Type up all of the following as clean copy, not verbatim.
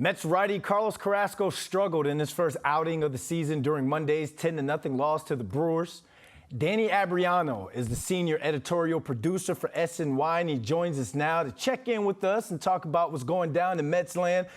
Mets righty Carlos Carrasco struggled in his first outing of the season during Monday's 10-0 loss to the Brewers. Danny Abriano is the senior editorial producer for SNY, and he joins us now to check in with us and talk about what's going down in Mets land.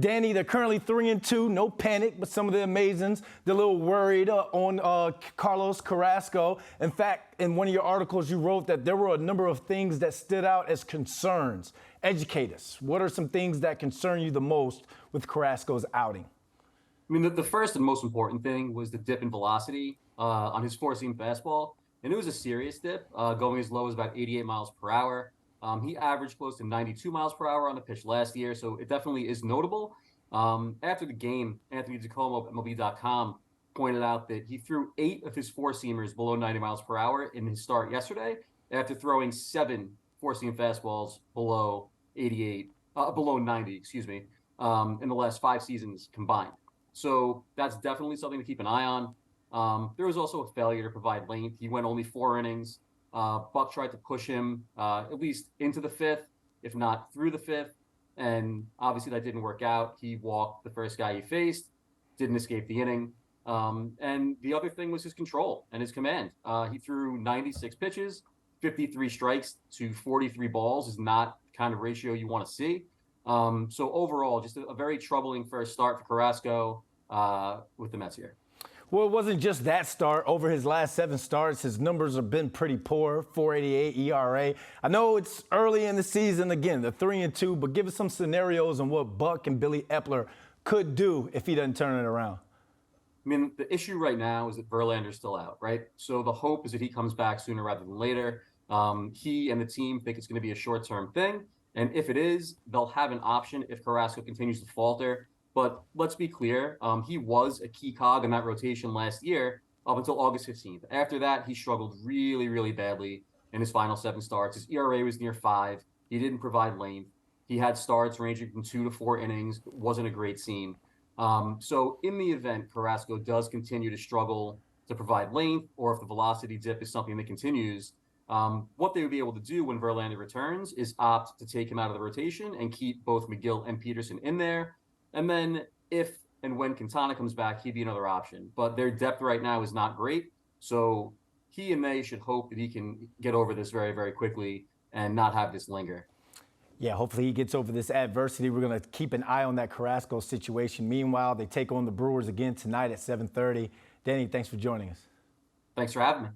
Danny, they're currently 3-2, no panic, but some of the Amazons, they're a little worried on Carlos Carrasco. In fact, in one of your articles, you wrote that there were a number of things that stood out as concerns. Educate us. What are some things that concern you the most with Carrasco's outing? I mean, the first and most important thing was the dip in velocity on his four-seam fastball. And it was a serious dip, going as low as about 88 miles per hour. He averaged close to 92 miles per hour on the pitch last year, so it definitely is notable. After the game, Anthony DiComo of MLB.com pointed out that he threw 8 of his four-seamers below 90 miles per hour in his start yesterday, after throwing 7 four-seam fastballs below 90, in the last 5 seasons combined. So that's definitely something to keep an eye on. There was also a failure to provide length. He went only 4 innings. Buck tried to push him at least into the 5th, if not through the 5th. And obviously that didn't work out. He walked the first guy he faced, didn't escape the inning. And the other thing was his control and his command. He threw 96 pitches, 53 strikes to 43 balls is not the kind of ratio you want to see. So overall, just a very troubling first start for Carrasco with the Mets here. Well, it wasn't just that start. Over his last 7 starts, his numbers have been pretty poor, 4.88 ERA. I know it's early in the season, again, the 3-2, but give us some scenarios on what Buck and Billy Epler could do if he doesn't turn it around. I mean, the issue right now is that Verlander's still out, right? So the hope is that he comes back sooner rather than later. He and the team think it's going to be a short-term thing. And if it is, they'll have an option if Carrasco continues to falter. But let's be clear, he was a key cog in that rotation last year up until August 15th. After that, he struggled really, really badly in his final 7 starts. His ERA was near 5. He didn't provide length. He had starts ranging from 2 to 4 innings. It wasn't a great scene. So in the event Carrasco does continue to struggle to provide length, or if the velocity dip is something that continues, what they would be able to do when Verlander returns is opt to take him out of the rotation and keep both McGill and Peterson in there. And then if and when Quintana comes back, he'd be another option. But their depth right now is not great. So he and they should hope that he can get over this very, very quickly and not have this linger. Yeah, hopefully he gets over this adversity. We're going to keep an eye on that Carrasco situation. Meanwhile, they take on the Brewers again tonight at 7:30. Danny, thanks for joining us. Thanks for having me.